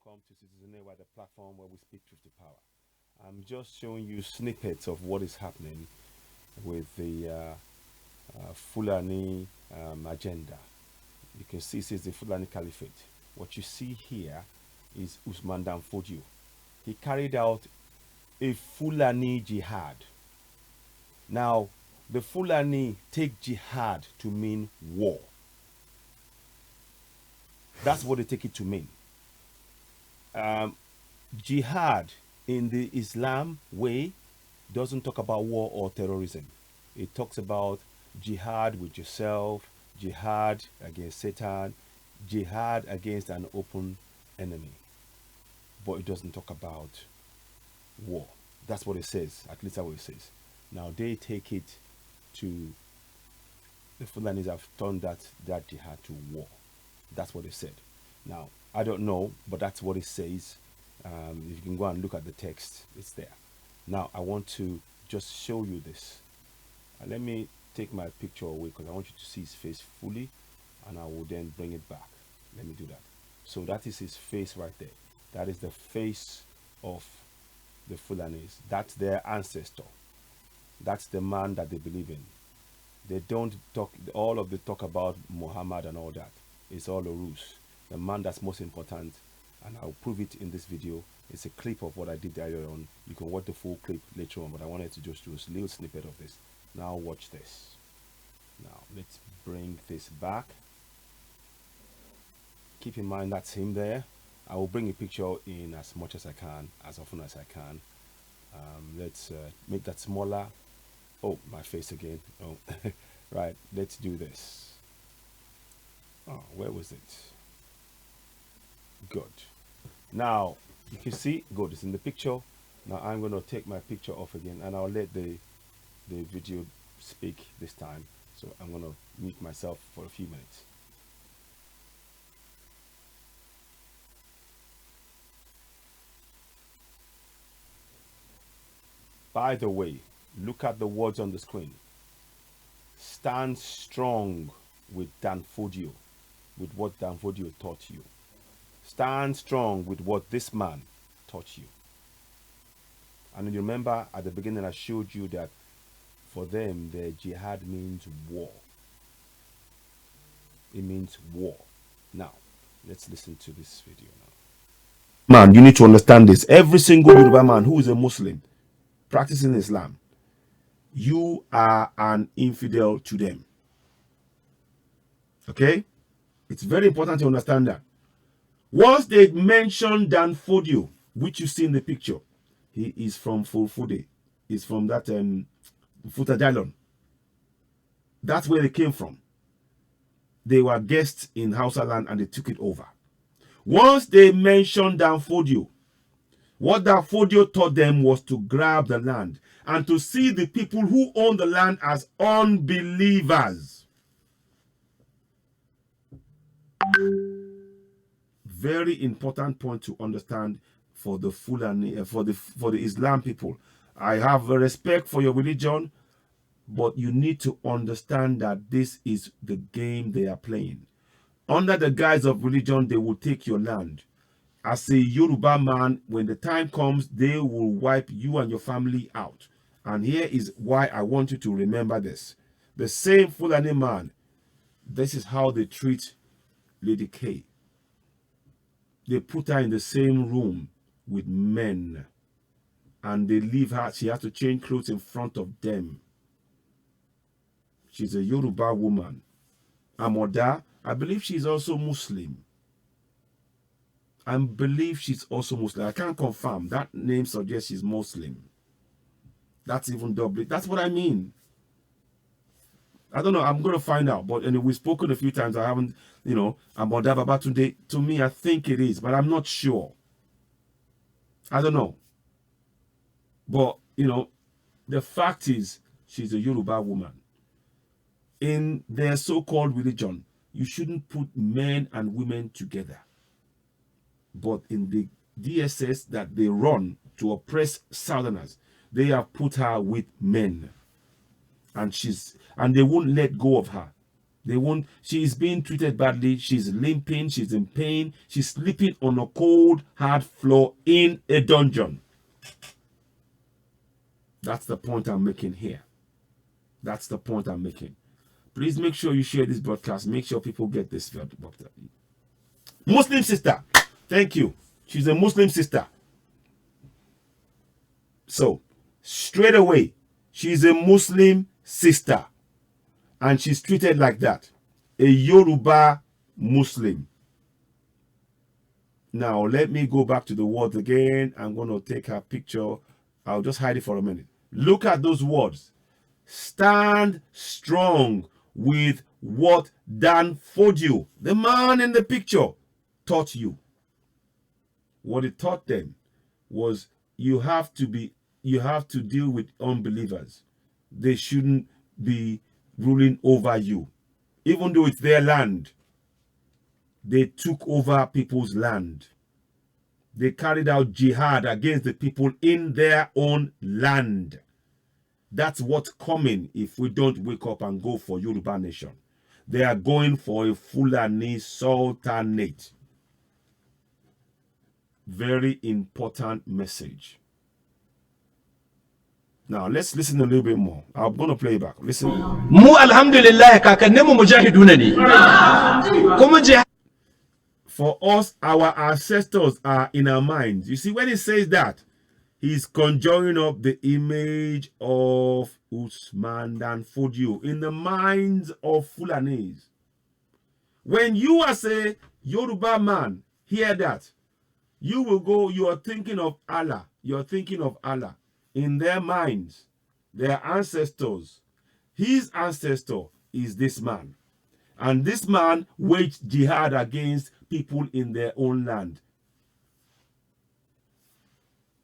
welcome to Citizen A, the platform where we speak truth to power. I'm just showing you snippets of what is happening with the Fulani agenda. You can see this is the Fulani Caliphate. What you see here is Usman Dan Fodio. He carried out a Fulani Jihad. Now, the Fulani take jihad to mean war. That's what they take it to mean. Jihad in the Islam way doesn't talk about war or terrorism. It talks about jihad with yourself, jihad against Satan, jihad against an open enemy. But it doesn't talk about war. That's what it says. At least that's what it says. Now they take it to the Fulanis have turned that jihad to war. That's what they said. Now I don't know, but that's what it says. If you can go and look at the text, it's there. Now I want to just show you this. Let me take my picture away because I want you to see his face fully, and I will then bring it back. Let me do that. So that is his face right there. That is the face of the Fulanis. That's their ancestor. That's the man that they believe in. They don't talk, all of the talk about Muhammad and all that. It's all a ruse. The man that's most important, and I'll prove it in this video. It's a clip of what I did earlier on. You can watch the full clip later on, but I wanted to just do a little snippet of this. Now watch this. Now let's bring this back. Keep in mind that's him there. I will bring a picture in as much as I can, as often as I can. Let's make that smaller. Oh, my face again. Oh, right. Let's do this. Oh, where was it? Good. Now you can see good. It's in the picture. Now I'm going to take my picture off again, and I'll let the video speak this time. So I'm going to mute myself for a few minutes. By the way, look at the words on the screen. Stand strong with Dan Fodio, with what Dan Fodio taught you. Stand strong with what this man taught you. And you remember at the beginning I showed you that for them, the jihad means war. It means war. Now, let's listen to this video now. Man, you need to understand this. Every single Yoruba man who is a Muslim practicing Islam, you are an infidel to them. Okay? It's very important to understand that. Once they mention Dan Fodio, which you see in the picture, he is from Fulfude. He's from that Futadalon. That's where they came from. They were guests in Hausa land and they took it over. Once they mentioned Dan Fodio, what Dan Fodio taught them was to grab the land and to see the people who own the land as unbelievers. Very important point to understand for the Fulani, for the Islam people. I have a respect for your religion, but you need to understand that this is the game they are playing. Under the guise of religion, they will take your land. As a Yoruba man, when the time comes, they will wipe you and your family out. And here is why I want you to remember this. The same Fulani man, this is how they treat Lady K. They put her in the same room with men. And they leave her. She has to change clothes in front of them. She's a Yoruba woman. Amoda, I believe she's also Muslim. I believe she's also Muslim. I can't confirm. That name suggests she's Muslim. That's even doubly. That's what I mean. I don't know. I'm going to find out. But anyway, we've spoken a few times. I haven't, about that Babatunde. To me, I think it is. But I'm not sure. I don't know. But, the fact is, she's a Yoruba woman. In their so-called religion, you shouldn't put men and women together. But in the DSS that they run to oppress Southerners, they have put her with men. And they won't let go of her. They won't. She is being treated badly. She's limping. She's in pain. She's sleeping on a cold, hard floor in a dungeon. That's the point I'm making here. That's the point I'm making. Please make sure you share this broadcast. Make sure people get this broadcast. Muslim sister. Thank you. She's a Muslim sister. So, straight away, she's a Muslim sister. And she's treated like that. A Yoruba Muslim. Now, let me go back to the words again. I'm going to take her picture. I'll just hide it for a minute. Look at those words. Stand strong with what Dan Fodio, the man in the picture, taught you. What he taught them was you have to deal with unbelievers. They shouldn't be ruling over you. Even though it's their land, they took over people's land. They carried out jihad against the people in their own land. That's what's coming if we don't wake up and go for Yoruba nation. They are going for a Fulani sultanate. Very important message. Now, let's listen a little bit more. I'm going to play it back. Listen. Mu alhamdulillah kakannimu mujahiduna ne. Kuma jihad. For us, our ancestors are in our minds. You see, when he says that, he's conjuring up the image of Usman Dan Fodio in the minds of Fulanis. When you as a Yoruba man hear that, you will go, you are thinking of Allah. You're thinking of Allah. In their minds, their ancestors, his ancestor is this man. And this man waged jihad against people in their own land.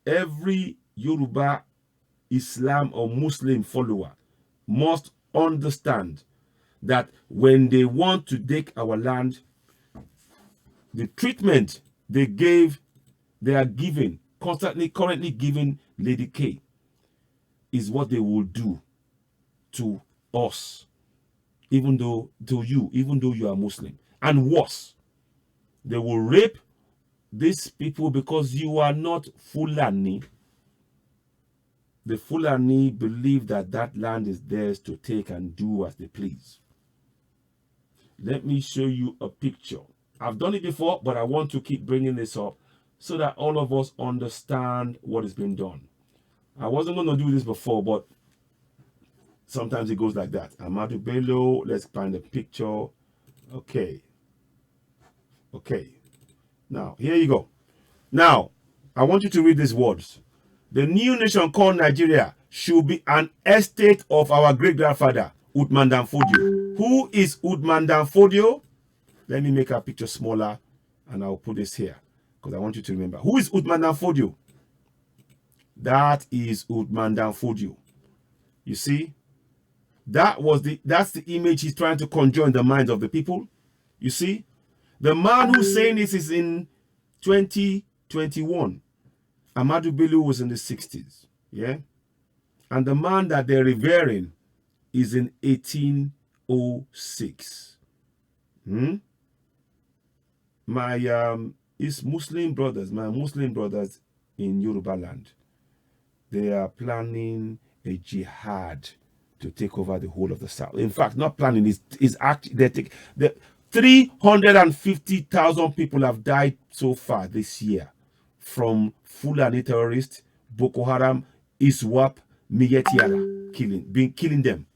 Every Yoruba, Islam or Muslim follower must understand that when they want to take our land, the treatment they are giving, currently giving Lady K, is what they will do to us, even though you are Muslim. And worse, they will rape these people because you are not Fulani. The Fulani believe that that land is theirs to take and do as they please. Let me show you a picture. I've done it before, but I want to keep bringing this up so that all of us understand what has been done. I wasn't going to do this before, but sometimes it goes like that. Amadou Bello, let's find a picture. Okay. Now, here you go. Now, I want you to read these words. The new nation called Nigeria should be an estate of our great-grandfather, Uthman Dan Fodio. Who is Uthman Dan Fodio? Let me make our picture smaller, and I'll put this here, because I want you to remember. Who is Uthman Dan Fodio? That is Uthman Dan Fodio. You see? That's the image he's trying to conjure in the minds of the people. You see? The man who's saying this is in 2021. Amadou Bello was in the 60s. Yeah? And the man that they're revering is in 1806. My Muslim brothers in Yoruba land, they are planning a jihad to take over the whole of the south. In fact, not planning, is actually 350,000 people have died so far this year from Fulani terrorists, Boko Haram, ISWAP, Miyetiala, killing them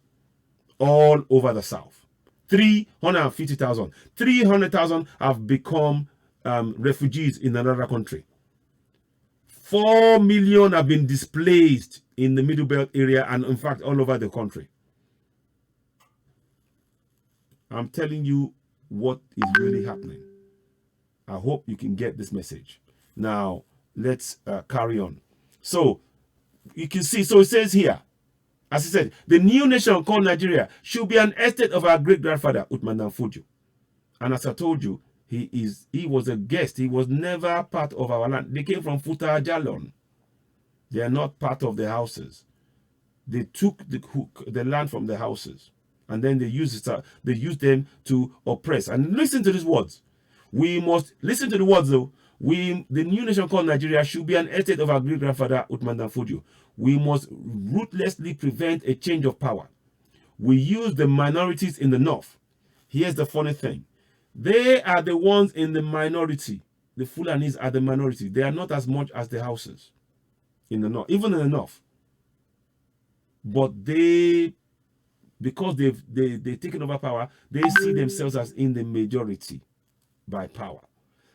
all over the south. 350,000. 300,000 have become refugees in another country. 4 million have been displaced in the Middle Belt area and, in fact, all over the country. I'm telling you what is really happening. I hope you can get this message. Now, let's carry on. So, you can see, so it says here, as I said, the new nation called Nigeria should be an estate of our great-grandfather, Uthman Dan Fodio. And as I told you, he was a guest. He was never part of our land. They came from Futa Jalon. They are not part of the houses. They took the land from the houses. and then they use them to oppress. And listen to these words. We must listen to the words though. The new nation called Nigeria should be an estate of our great grandfather Uthman Dan Fodio. We must ruthlessly prevent a change of power. We use the minorities in the north. Here's the funny thing. They are the ones in the minority. The Fulanis are the minority. They are not as much as the Hausas in the north, even in the north. But because they've taken over power, they see themselves as in the majority by power.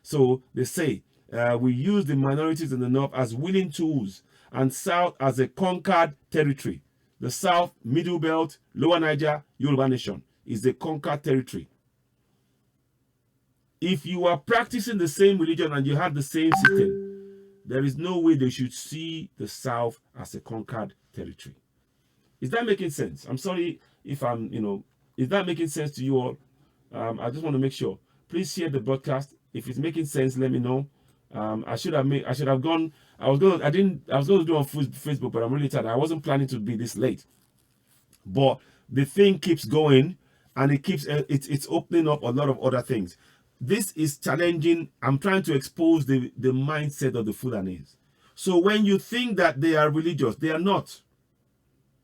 So they say, we use the minorities in the north as willing tools and south as a conquered territory. The south, middle belt, lower Niger, Yoruba nation is the conquered territory. If you are practicing the same religion and you have the same system, there is no way they should see the south as a conquered territory. Is that making sense? I'm sorry if I'm, is that making sense to you all? I just want to make sure. Please share the broadcast. If it's making sense, let me know. I should have gone. I was going to do on Facebook, but I'm really tired. I wasn't planning to be this late. But the thing keeps going, and it's opening up a lot of other things. This is challenging. I'm trying to expose the mindset of the Fulanese. So when you think that they are religious, they are not.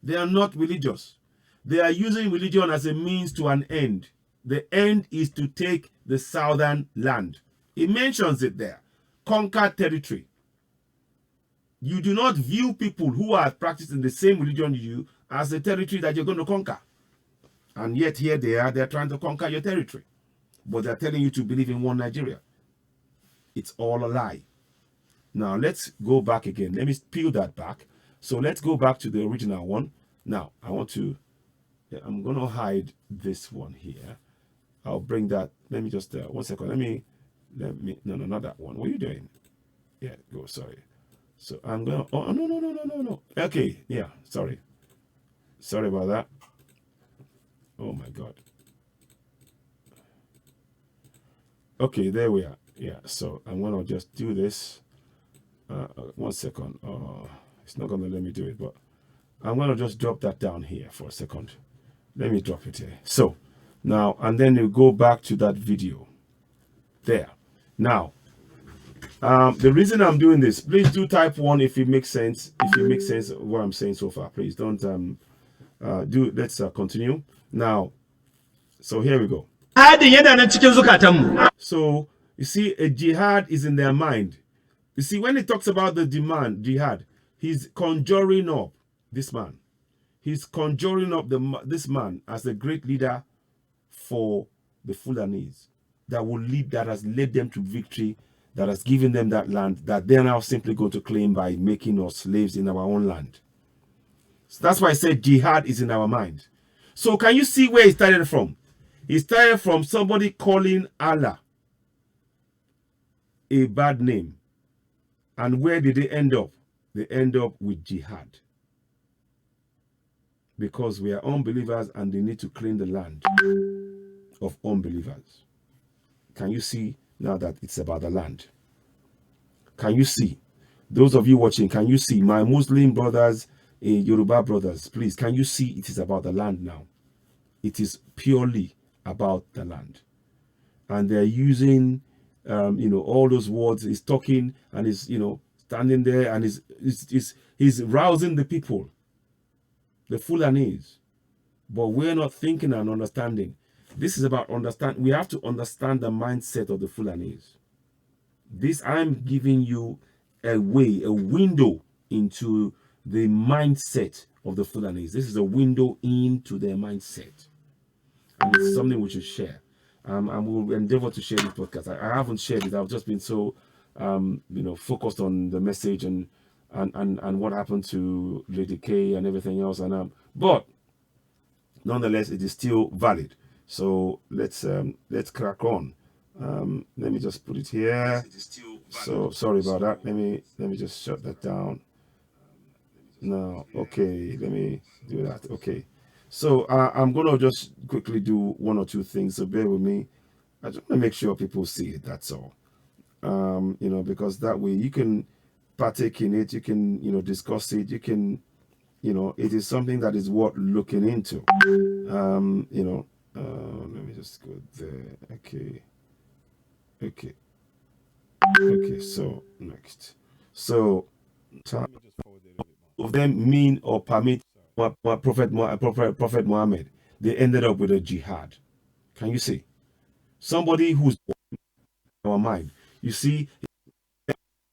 They are not religious. They are using religion as a means to an end. The end is to take the southern land. It mentions it there. Conquered territory. You do not view people who are practicing the same religion you as a territory that you're going to conquer. And yet here they're trying to conquer your territory. But they're telling you to believe in one Nigeria. It's all a lie. Now let's go back again. Let me peel that back. So let's go back to the original one. Now I'm going to hide this one here. I'll bring that. Let me just, 1 second. No, not that one. What are you doing? Yeah, go, sorry. So I'm going to, oh, no. Okay, yeah, sorry. Sorry about that. Oh my God. Okay, there we are. Yeah, so I'm going to just do this. 1 second. It's not going to let me do it, but I'm going to just drop that down here for a second. Let me drop it here. So now, and then you go back to that video there. Now, the reason I'm doing this, please do type 1 if it makes sense. If it makes sense what I'm saying so far, please don't let's continue now. So here we go. So you see, a jihad is in their mind. You see, when he talks about the jihad, he's conjuring up this man. He's conjuring up this man as a great leader for the Fulanese that has led them to victory, that has given them that land that they're now simply going to claim by making us slaves in our own land. So that's why I said jihad is in our mind. So can you see where he started from? He started from somebody calling Allah a bad name. And where did they end up? They end up with jihad. Because we are unbelievers and they need to claim the land of unbelievers. Can you see now that it's about the land? Can you see? Those of you watching, can you see? My Muslim brothers, Yoruba brothers, please, can you see it is about the land now? It is purely about the land. And they're using, all those words. He's talking and he's, standing there and he's rousing the people, the Fulanese. But we're not thinking and understanding. This is about understand. We have to understand the mindset of the Fulanese. This, I'm giving you a window into the mindset of the Fulanese. This is a window into their mindset. And it's something we should share. And we'll endeavor to share this podcast. I haven't shared it. I've just been so, focused on the message and what happened to Lady K and everything else. But nonetheless, it is still valid. So let's crack on. Let me just put it here. So sorry about that. Let me just shut that down. Now, okay, let me do that. Okay. So I'm gonna just quickly do 1 or 2 things. So bear with me. I just want to make sure people see it. That's all. Because that way you can partake in it. You can, discuss it. You can it is something that is worth looking into. Let me just go there. Okay, so next. So of them mean or permit Prophet Muhammad, they ended up with a jihad. Can you see? Somebody who's in our mind. You see,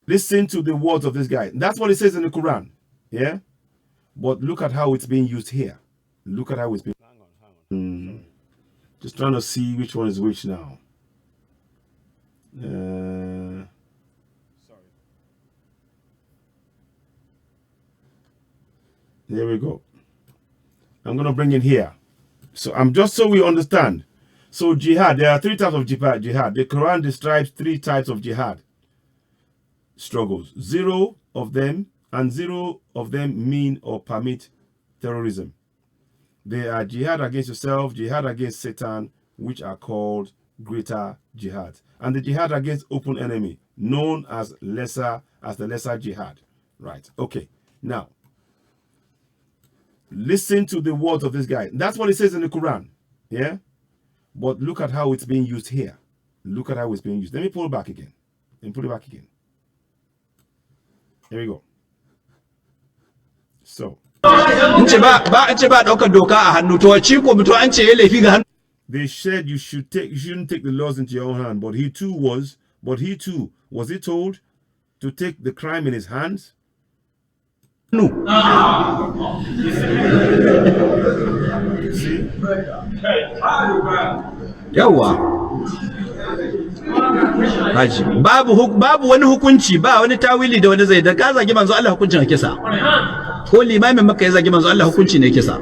listen to the words of this guy. That's what it says in the Quran. Yeah? But look at how it's being used here. Look at how it's being. Just trying to see which one is which now. Sorry. There we go. I'm going to bring in here. So I'm just so we understand. So jihad, there are 3 types of jihad. The Quran describes 3 types of jihad struggles. 0 of them mean or permit terrorism. They are jihad against yourself, jihad against Satan, which are called greater jihad. And the jihad against open enemy, known as the lesser jihad. Right. Okay. Now, listen to the words of this guy. That's what it says in the Quran. Yeah? But look at how it's being used here. Look at how it's being used. Let me pull it back again. Here we go. So. They said you shouldn't take the laws into your own hand, but he too was he told to take the crime in his hands? No. See? babu wani hukunci ba wani tawili da wani zai da ka zagi manzo Allah hukuncin kisa ko limamin Makka ya zagi manzo Allah hukunci ne kisa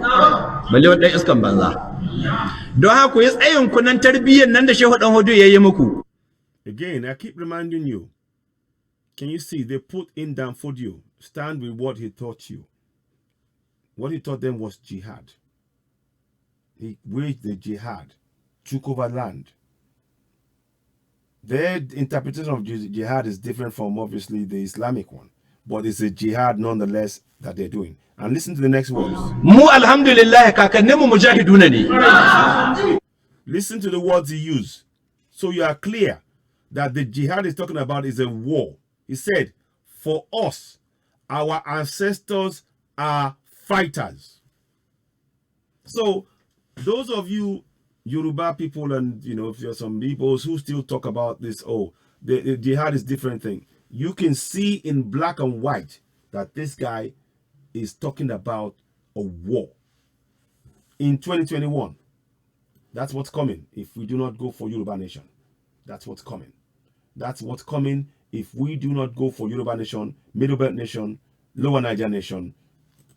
balle wani dan iskan banza don haka ku yi tsayin ku nan tarbiyyar nan da Shehu Dan Fodio yayi muku. Again, I keep reminding you, can you see they put in Dan Fodio, stand with what he taught you. What he taught them was jihad. He waged the jihad, took over land. Their interpretation of jihad is different from obviously the Islamic one, but it's a jihad nonetheless that they're doing. And listen to the next words. Mu alhamdulillah kakanninmu mujahiduna ne. Listen to the words he used, so you are clear that the jihad he's talking about is a war. He said, for us, our ancestors are fighters. So those of you Yoruba people and if there are some people who still talk about this, the jihad is different thing. You can see in black and white that this guy is talking about a war in 2021. That's what's coming if we do not go for Yoruba nation. That's what's coming. That's what's coming if we do not go for Yoruba nation, Middle Belt nation, Lower Niger nation.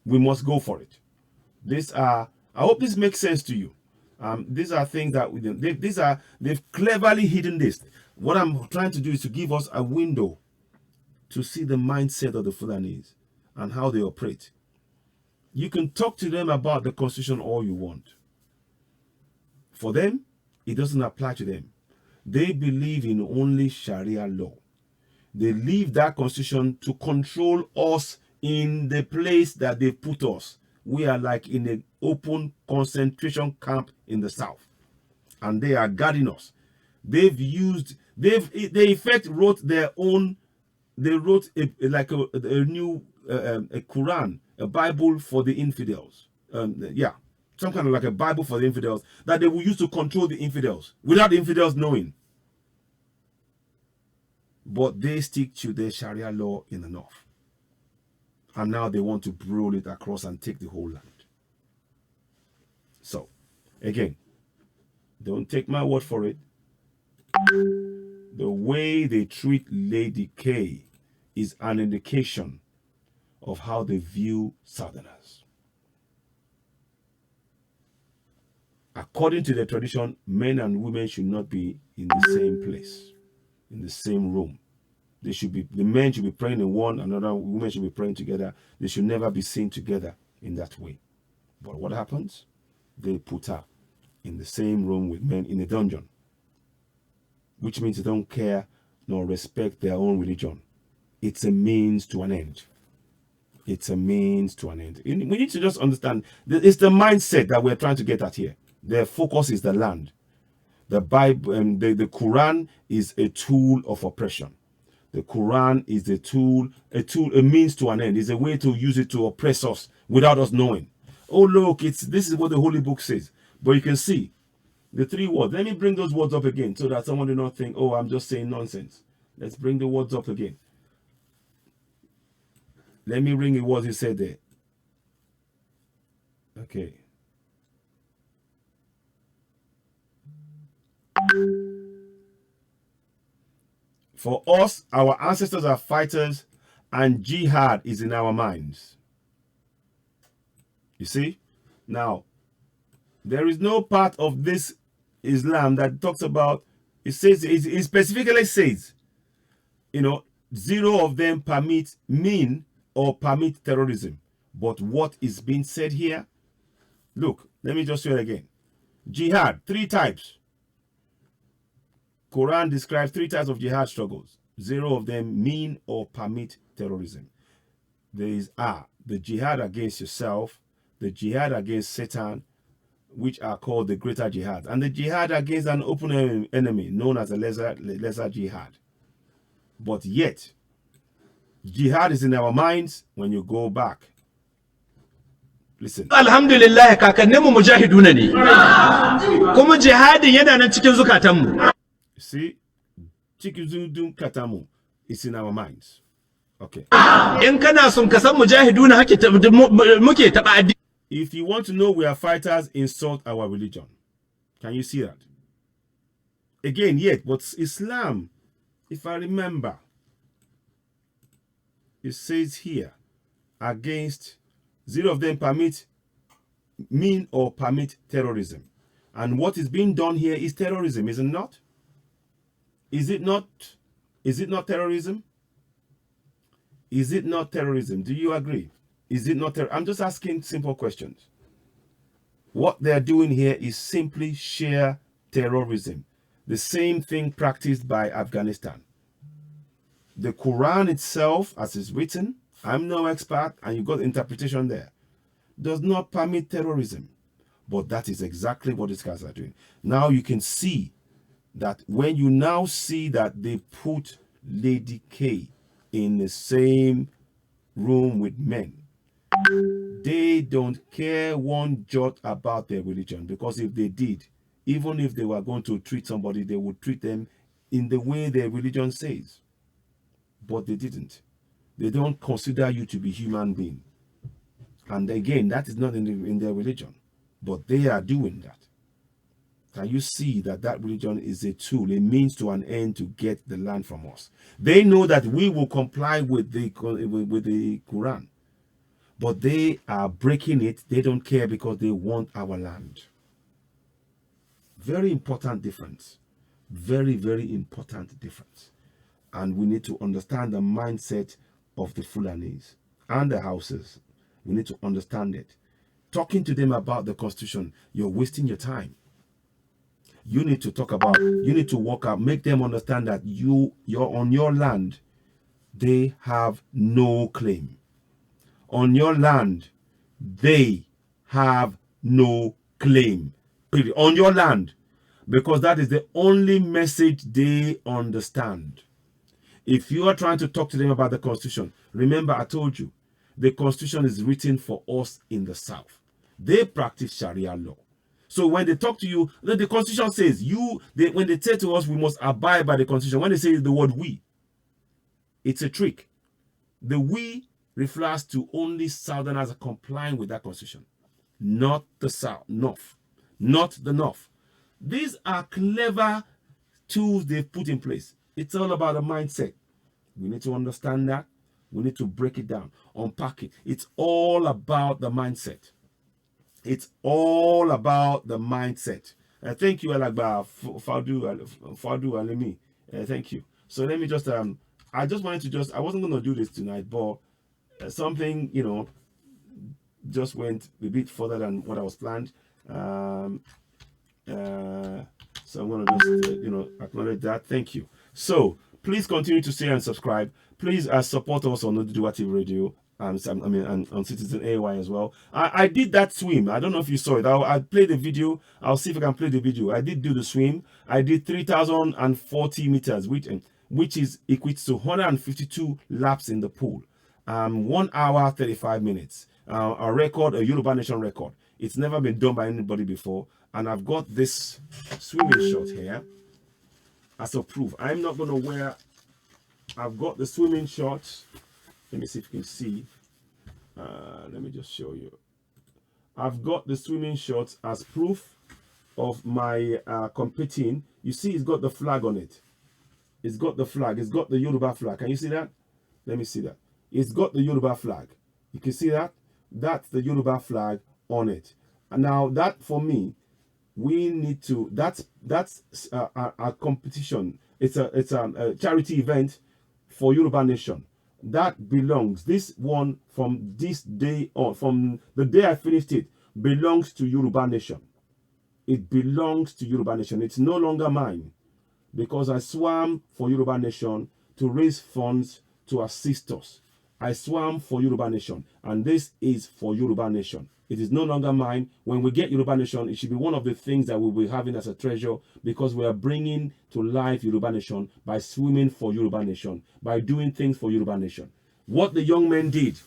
We must go for it. I hope this makes sense to you. These are things that they've cleverly hidden this. What I'm trying to do is to give us a window to see the mindset of the Fulanis and how they operate. You can talk to them about the constitution all you want. For them, it doesn't apply to them. They believe in only Sharia law. They leave that constitution to control us in the place that they put us. We are like in an open concentration camp in the south, and they are guarding us. They in fact wrote their own. They wrote a new a Quran, a Bible for the infidels. Some kind of like a Bible for the infidels that they will use to control the infidels without the infidels knowing. But they stick to their Sharia law in the north. And now they want to roll it across and take the whole land. So, again, don't take my word for it. The way they treat Lady K is an indication of how they view Southerners. According to the tradition, men and women should not be in the same place, in the same room. The men should be praying in one another, women should be praying together. They should never be seen together in that way. But what happens? They put her in the same room with men in a dungeon, which means they don't care nor respect their own religion. It's a means to an end. It's a means to an end. We need to just understand. It's the mindset that we're trying to get at here. Their focus is the land. The Bible and the Quran is a tool of oppression. The Quran is a means to an end. It's a way to use it to oppress us without us knowing. Oh, look, this is what the Holy Book says. But you can see the 3 words. Let me bring those words up again so that someone do not think, oh, I'm just saying nonsense. Let's bring the words up again. Let me bring the words he said there. Okay. For us, our ancestors are fighters, and jihad is in our minds. You see? Now, there is no part of this Islam that talks about, it specifically says, 0 of them mean or permit terrorism. But what is being said here? Look, let me just show it again. Jihad, 3 types. Quran describes 3 types of jihad struggles. 0 of them mean or permit terrorism. There is the jihad against yourself, the jihad against Satan, which are called the greater jihad, and the jihad against an open enemy known as the lesser jihad. But yet, jihad is in our minds when you go back. Listen. Alhamdulillah, kakanninmu mujahiduna ne. Kuma jihadin yana nan cikin zukatanmu. See, Chikizudum Katamu is in our minds. Okay. If you want to know we are fighters, insult our religion. Can you see that? Again, but Islam, if I remember, it says here, against 0 of them mean or permit terrorism. And what is being done here is terrorism, is it not? Is it not terrorism? Is it not terrorism? Do you agree? Is it not I'm just asking simple questions. What they're doing here is simply sheer terrorism. The same thing practiced by Afghanistan. The Quran itself, as is written, I'm no expert, and you got interpretation there, does not permit terrorism. But that is exactly what these guys are doing. Now you can see that when you now see that they put Lady K in the same room with men, they don't care one jot about their religion, because if they did, even if they were going to treat somebody, they would treat them in the way their religion says. But they didn't. They don't consider you to be human being. And again, that is not in their religion, but they are doing that. Can you see that religion is a tool, a means to an end to get the land from us? They know that we will comply with the Quran, but they are breaking it. They don't care because they want our land. Very important difference. Very, very important difference. And we need to understand the mindset of the Fulanis and the Hausas. We need to understand it. Talking to them about the Constitution, you're wasting your time. You need to talk about, you need to walk out, make them understand that you're on your land. They have no claim. On your land, they have no claim. Period. On your land. Because that is the only message they understand. If you are trying to talk to them about the Constitution, remember I told you, the Constitution is written for us in the South. They practice Sharia law. So when they talk to you, the Constitution says when they say to us we must abide by the Constitution, when they say the word we, it's a trick. The we refers to only Southerners complying with that Constitution, not the South, North, not the North. These are clever tools they've put in place. It's all about the mindset. We need to understand that. We need to break it down, unpack it. It's all about the mindset. It's all about the mindset. Thank you, Alagba Fadu Alemi. Thank you. So let me just, I just wanted to I wasn't going to do this tonight, but something, just went a bit further than what I was planned. So I'm going to just, acknowledge that. Thank you. So please continue to share and subscribe. Please support us on Oduduwa TV Radio. on Citizen AY as well. I did that swim. I don't know if you saw it. I'll play the video. I'll see if I can play the video. I did do the swim. I did 3,040 meters, which is equates to 152 laps in the pool. 1 hour 35 minutes. A record, a Yoruba Nation record. It's never been done by anybody before. And I've got this swimming short here as a proof. I'm not going to wear. I've got the swimming shorts. Let me see if you can see. Let me just show you. I've got the swimming shorts as proof of my competing. You see, it's got the flag on it. It's got the flag. It's got the Yoruba flag. Can you see that? Let me see that. It's got the Yoruba flag. You can see that? That's the Yoruba flag on it. And now that for me, we need to. That's a competition. It's a charity event for Yoruba Nation. That belongs, this one from this day on, from the day I finished it, belongs to Yoruba Nation. It belongs to Yoruba Nation. It's no longer mine because I swam for Yoruba Nation to raise funds to assist us. I swam for Yoruba Nation, and this is for Yoruba Nation. It is no longer mine. When we get Yoruba Nation, it should be one of the things that we'll be having as a treasure because we are bringing to life Yoruba Nation by swimming for Yoruba Nation, by doing things for Yoruba Nation. What the young men did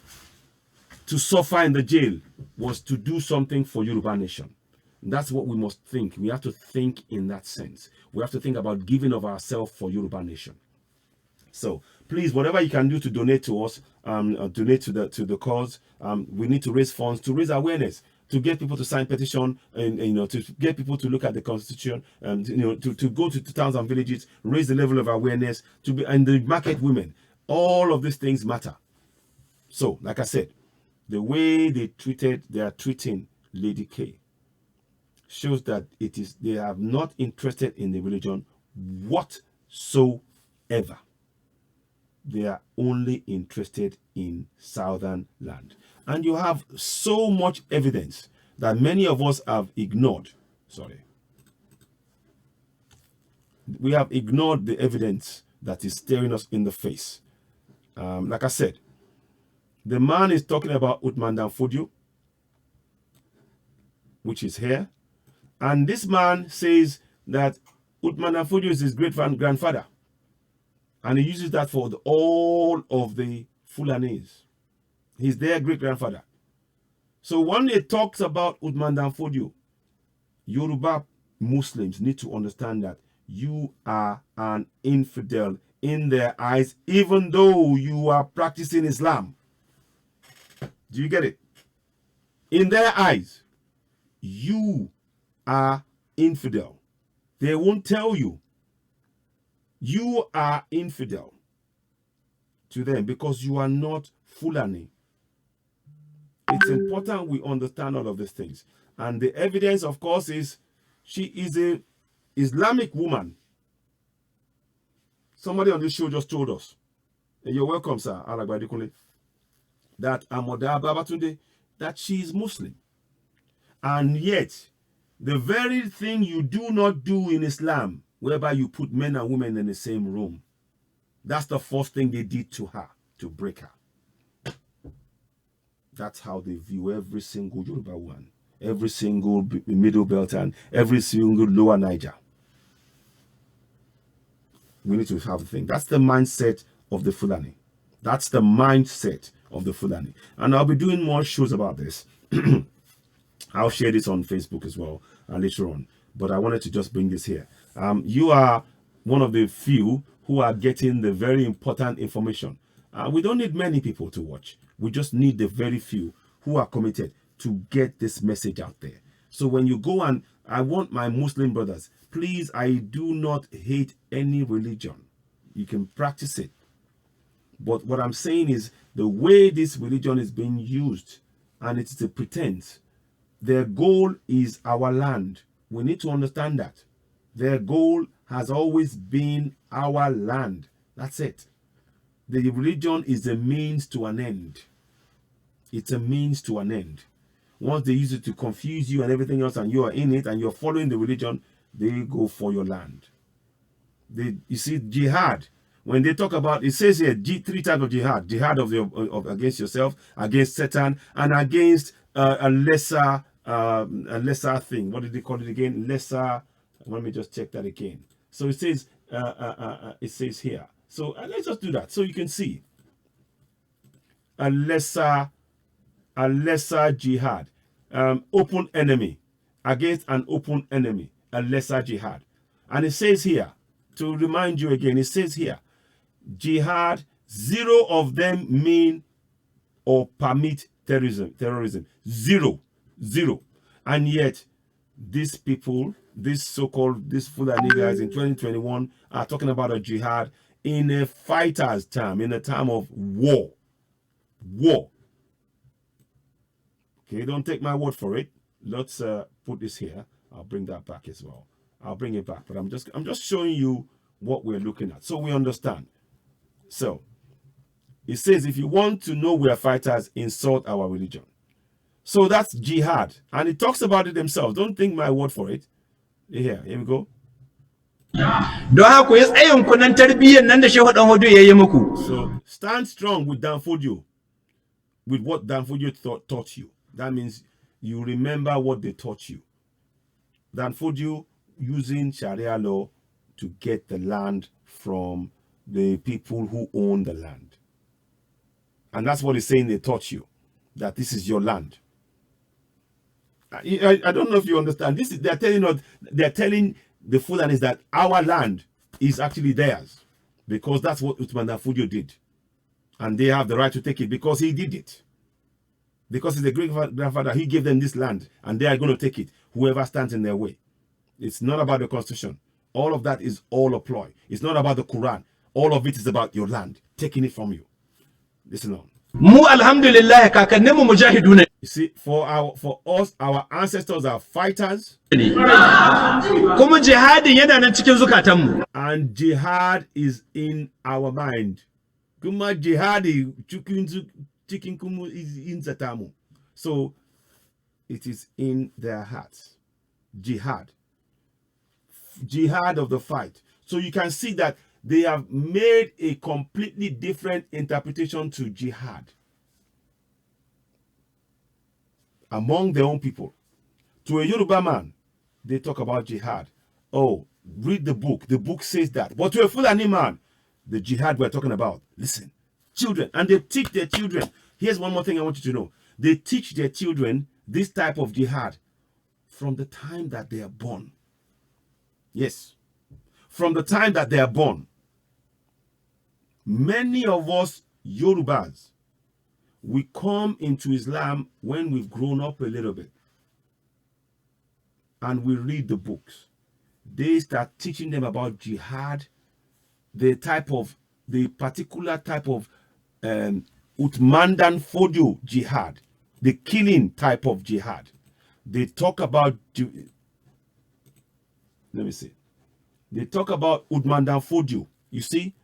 to suffer in the jail was to do something for Yoruba Nation. That's what we must think. We have to think in that sense. We have to think about giving of ourselves for Yoruba Nation. So please, whatever you can do to donate to us, donate to the cause. We need to raise funds to raise awareness, to get people to sign petition, and to get people to look at the Constitution, and to go to towns and villages, raise the level of awareness, and the market women. All of these things matter. So, like I said, the way they are treating Lady K shows that they are not interested in the religion whatsoever. They are only interested in southern land. And you have so much evidence that many of us have ignored. Sorry. We have ignored the evidence that is staring us in the face. Like I said, the man is talking about Dan Fodio, which is here. And this man says that Dan Fodio is his great-grandfather. And he uses that for all of the Fulanis. He's their great-grandfather. So when he talks about Dan Fodio, Yoruba Muslims need to understand that you are an infidel in their eyes, even though you are practicing Islam. Do you get it? In their eyes, you are infidel. They won't tell you. You are infidel to them because you are not Fulani. It's important we understand all of these things. And the evidence, of course, is she is an Islamic woman. Somebody on this show just told us, and you're welcome, sir, that Amoda Babatunde, that she is Muslim. And yet, the very thing you do not do in Islam, whereby you put men and women in the same room, that's the first thing they did to her, to break her. That's how they view every single Yoruba one, every single Middle Belt, and every single Lower Niger. We need to have a thing. That's the mindset of the Fulani. That's the mindset of the Fulani. And I'll be doing more shows about this. I'll share this on Facebook as well later on. But I wanted to just bring this here. You are one of the few who are getting the very important information. We don't need many people to watch. We just need the very few who are committed to get this message out there. So when you go, and I want my Muslim brothers, please, I do not hate any religion. You can practice it. But what I'm saying is the way this religion is being used, and it's a pretense. Their goal is our land. We need to understand that. Their goal has always been our land. That's it. The religion is a means to an end. It's a means to an end. Once they use it to confuse you and everything else, and you are in it and you're following the religion, they go for your land. You see, Jihad, when they talk about, it says here, three types of jihad. Jihad of against yourself, against Satan, and against a lesser thing. What did they call it again? Lesser. Let me just check that again. So it says here. So let's just do that so you can see. A lesser jihad, open enemy, against an open enemy, a lesser jihad. And it says here, to remind you again, it says here, jihad, 0 of them mean or permit terrorism. Zero. And yet these people, these Fulani guys in 2021 are talking about a jihad in a fighter's term, in a time of war. Okay, don't take my word for it. Let's put this here. I'll bring that back as well. I'll bring it back, but I'm just showing you what we're looking at so we understand. So it says, if you want to know we are fighters, insult our religion. So that's jihad, and it talks about it themselves. Don't take my word for it. Here we go. So stand strong with Dan Fodio, with what Dan Fodio taught you. That means you remember what they taught you. Dan Fodio using Sharia law to get the land from the people who own the land. And that's what he's saying they taught you, that this is your land. I don't know if you understand. They're telling the Fulanis that our land is actually theirs, because that's what Uthman Dan Fodio did. And they have the right to take it because he did it. Because he's a great grandfather, he gave them this land and they are going to take it, whoever stands in their way. It's not about the constitution. All of that is all a ploy. It's not about the Quran. All of it is about your land, taking it from you. Listen on. Mu alhamdulillah kakanninmu mujahiduna. You see, for us, our ancestors are fighters. Kuma jihadin yana nan cikin zukatanmu. And jihad is in our mind. Kuma jihadi chicken kumu is in zatamu. So it is in their hearts. Jihad of the fight. So you can see that they have made a completely different interpretation to jihad among their own people. To a Yoruba man, they talk about jihad. Oh, read the book. The book says that. But to a Fulani man, the jihad we're talking about, listen, children, and they teach their children. Here's one more thing I want you to know. They teach their children this type of jihad from the time that they are born. Yes, from the time that they are born. Many of us Yorubas, we come into Islam when we've grown up a little bit. And we read the books. They start teaching them about jihad, the particular type of Uthman Dan Fodio jihad, the killing type of jihad. They talk about, let me see. They talk about Uthman Dan Fodio. You see,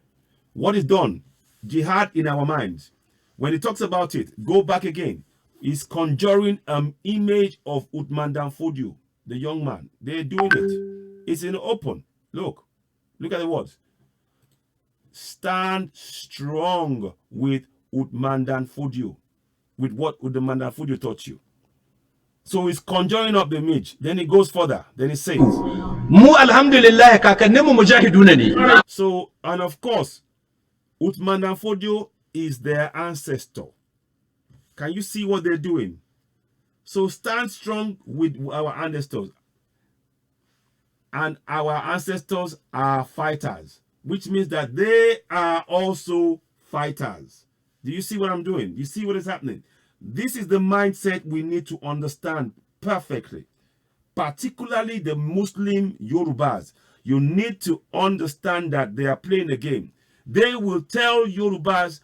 what is done? Jihad in our minds. When he talks about it, go back again. He's conjuring an image of Uthman Dan Fodio, the young man. They're doing it. It's in the open. Look at the words. Stand strong with Uthman Dan Fodio, with what Uthman Dan Fodio taught you. So he's conjuring up the image. Then he goes further. Then he says, Mu alhamdulillah kakanninmu mujahiduna ne. So, and of course, Uthman Dan Fodio is their ancestor. Can you see what they're doing? So stand strong with our ancestors. And our ancestors are fighters, which means that they are also fighters. Do you see what I'm doing? You see what is happening? This is the mindset we need to understand perfectly. Particularly the Muslim Yorubas. You need to understand that they are playing a game. They will tell Yorubas,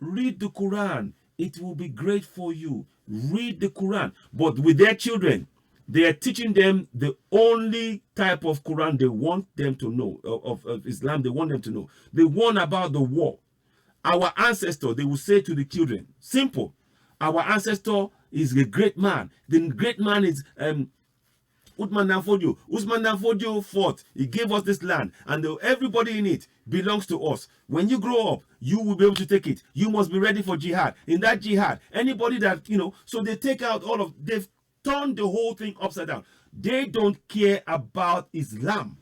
read the Quran. It will be great for you. Read the Quran. But with their children, they are teaching them the only type of Quran they want them to know, of Islam they want them to know. The one about the war. Our ancestor, they will say to the children, simple. Our ancestor is a great man. The great man is Usman Dan Fodio. Usman Dan Fodio fought. He gave us this land, and everybody in it belongs to us. When you grow up, you will be able to take it. You must be ready for jihad. In that jihad, anybody that, so they take out they've turned the whole thing upside down. They don't care about Islam.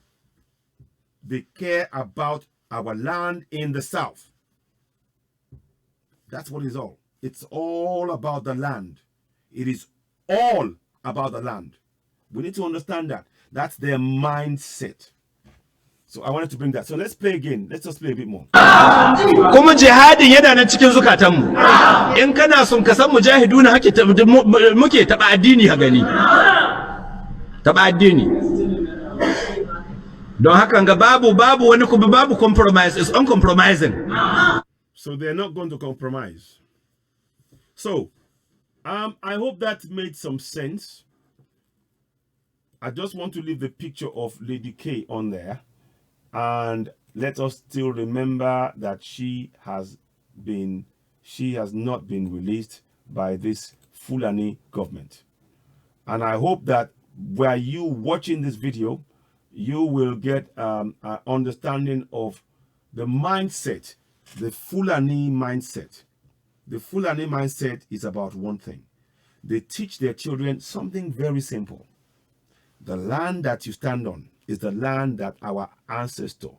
They care about our land in the south. That's what it's all. It's all about the land. It is all about the land. We need to understand that. That's their mindset. So I wanted to bring that. So let's play again. Let's just play a bit more. Kuma jihadin yana nan cikin zukatanmu. In kana son ka san mujahiduna muke taba addini ha gani. Taba addini. Don haka ga babu wani kuma babu compromise. It's uncompromising. So they're not going to compromise. So I hope that made some sense. I just want to leave the picture of Lady K on there, and let us still remember that she has not been released by this Fulani government. And I hope that while you watching this video, you will get an understanding of the mindset, the Fulani mindset. The Fulani mindset is about one thing. They teach their children something very simple. The land that you stand on is the land that our ancestor,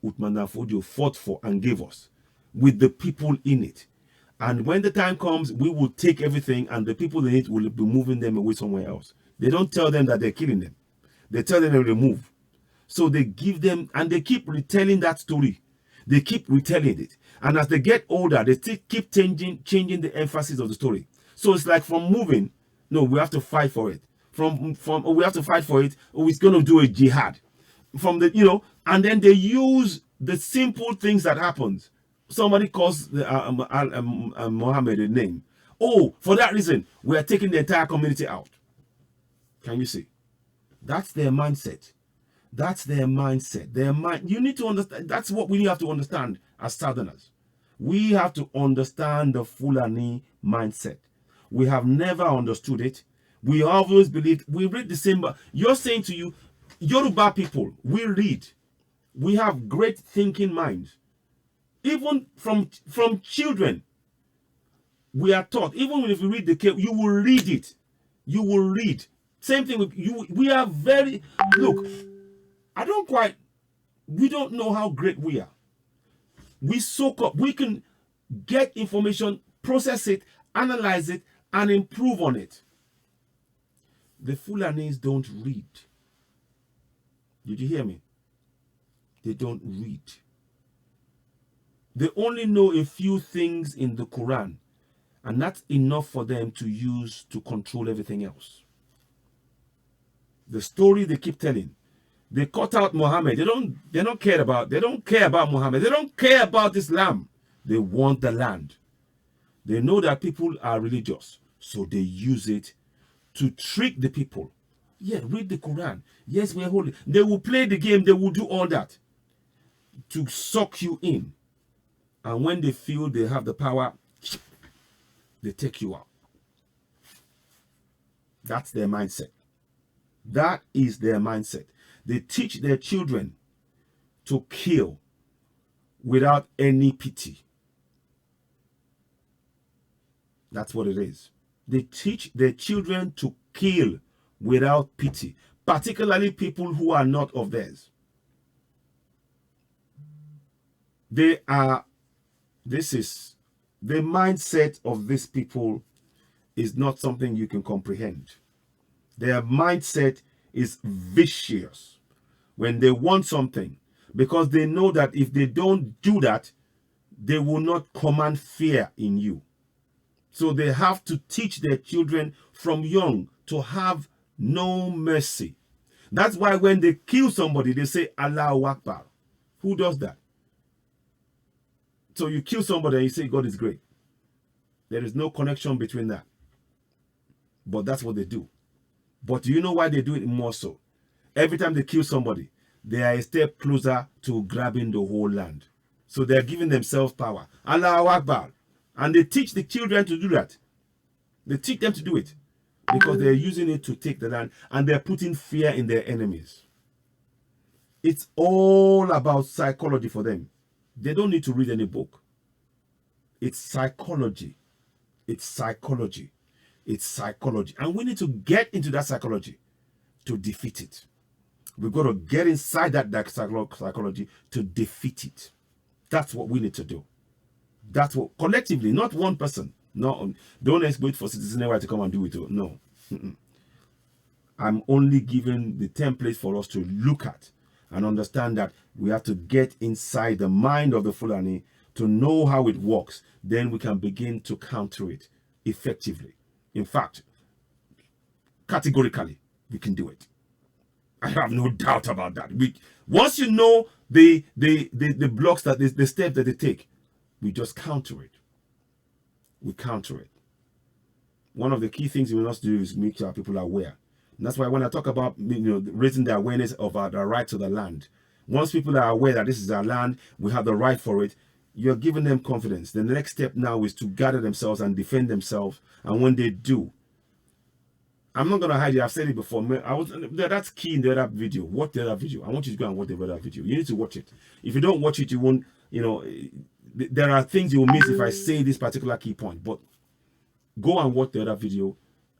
Usman Dan Fodio, fought for and gave us, with the people in it. And when the time comes, we will take everything, and the people in it will be moving them away somewhere else. They don't tell them that they're killing them. They tell them to move. So they give them, and they keep retelling that story. They keep retelling it. And as they get older, they still keep changing the emphasis of the story. So it's like from moving, no, we have to fight for it. We have to fight for it, or it's going to do a jihad. And then they use the simple things that happens. Somebody calls Muhammad a name. Oh, for that reason, we are taking the entire community out. Can you see? That's their mindset. That's their mindset. You need to understand. That's what we have to understand as Southerners. We have to understand the Fulani mindset. We have never understood it. We always believed, we read the same. You're saying to you, Yoruba people, we read. We have great thinking minds. Even from children, we are taught. Even if you read the cave, you will read it. You will read. Same thing with you. We are very, look, we don't know how great we are. We soak up. We can get information, process it, analyze it, and improve on it. The Fulanis don't read. Did you hear me? They don't read. They only know a few things in the Quran, and that's enough for them to use to control everything else. The story they keep telling. They cut out Muhammad. They don't care about Muhammad. They don't care about Islam. They want the land. They know that people are religious, so they use it to trick the people. Yeah, read the Quran. Yes, we're holy. They will play the game. They will do all that to suck you in. And when they feel they have the power, they take you out. That's their mindset. That is their mindset. They teach their children to kill without any pity. That's what it is. They teach their children to kill without pity, particularly people who are not of theirs. The mindset of these people is not something you can comprehend. Their mindset is vicious when they want something, because they know that if they don't do that, they will not command fear in you. So they have to teach their children from young to have no mercy. That's why when they kill somebody, they say Allahu Akbar. Who does that? So you kill somebody and you say God is great. There is no connection between that. But that's what they do. But do you know why they do it more so? Every time they kill somebody, they are a step closer to grabbing the whole land. So they're giving themselves power. Allahu Akbar. And they teach the children to do that. They teach them to do it. because they're using it to take the land, and they're putting fear in their enemies. It's all about psychology for them. They don't need to read any book. It's psychology. It's psychology. It's psychology. And we need to get into that psychology to defeat it. We've got to get inside that psychology to defeat it. That's what we need to do. That's what, collectively, not one person. No, don't wait for Citizen to come and do it. No. I'm only giving the template for us to look at and understand that we have to get inside the mind of the Fulani to know how it works. Then we can begin to counter it effectively. In fact, categorically, we can do it. I have no doubt about that. Once you know the blocks, that the steps that they take, we just counter it. We counter it. One of the key things we must do is make sure people are aware. And that's why when I talk about raising the awareness of our right to the land, once people are aware that this is our land, we have the right for it, you're giving them confidence. The next step now is to gather themselves and defend themselves. And when they do, I'm not going to hide it. I've said it before. That's key in the other video. Watch the other video. I want you to go and watch the other video. You need to watch it. If you don't watch it, you won't, there are things you will miss if I say this particular key point. But go and watch the other video.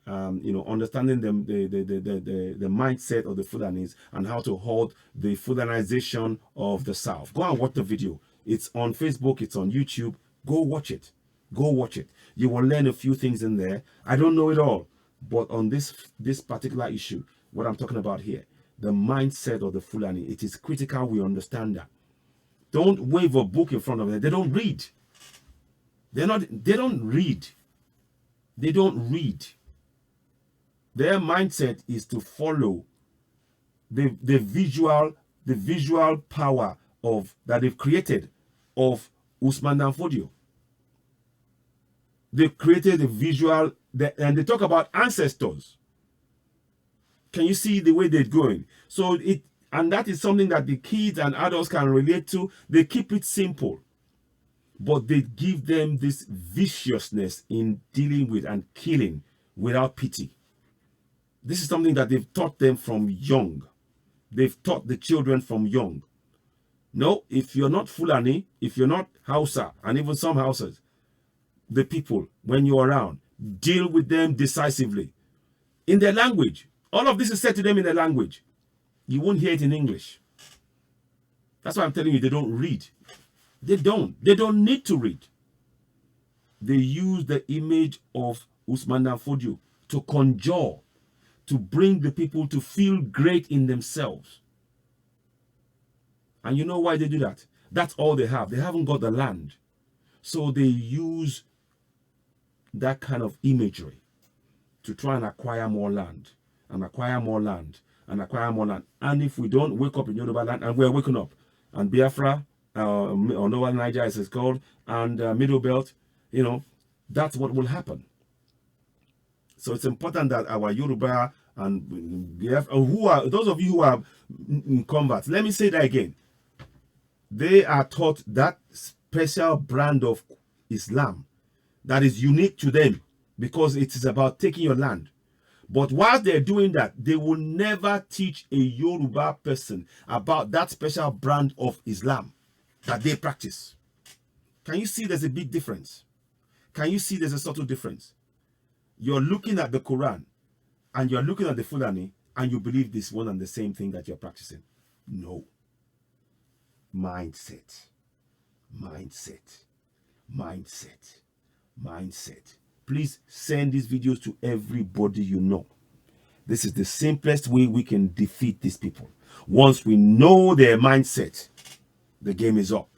Understanding the mindset of the Fulanis and how to halt the Fulanization of the South. Go and watch the video. It's on Facebook. It's on YouTube. Go watch it. Go watch it. You will learn a few things in there. I don't know it all. But on this particular issue, what I'm talking about here, the mindset of the Fulani, it is critical we understand that. Don't wave a book in front of them. They don't read. They don't read. They don't read. Their mindset is to follow the visual power of that they've created of Usman Dan Fodio. They've created the visual, and they talk about ancestors. Can you see the way they're going? So and that is something that the kids and adults can relate to. They keep it simple, but they give them this viciousness in dealing with and killing without pity. This is something that they've taught them from young. They've taught the children from young. No, if you're not Fulani, if you're not Hausa, and even some Hausas, the people, when you're around, deal with them decisively in their language. All of this is said to them in their language. You won't hear it in English. That's why I'm telling you, they don't read. They don't need to read. They use the image of Usman Dan Fodio to conjure, to bring the people to feel great in themselves. And you know why they do that? That's all they have. They haven't got the land. So they use that kind of imagery to try and acquire more land, and acquire more land, and acquire more land. And if we don't wake up in Yoruba land, and we're waking up, and Biafra, or Northern Niger as it's called, and Middle Belt, that's what will happen. So it's important that our Yoruba and Biafra, those of you who are converts, let me say that again. They are taught that special brand of Islam that is unique to them, because it is about taking your land. But while they're doing that, they will never teach a Yoruba person about that special brand of Islam that they practice. Can you see there's a big difference? Can you see there's a subtle difference? You're looking at the Quran and you're looking at the Fulani and you believe this one and the same thing that you're practicing. No. Mindset. Mindset. Mindset. Mindset. Please send these videos to everybody you know. This is the simplest way we can defeat these people. Once we know their mindset, the game is up.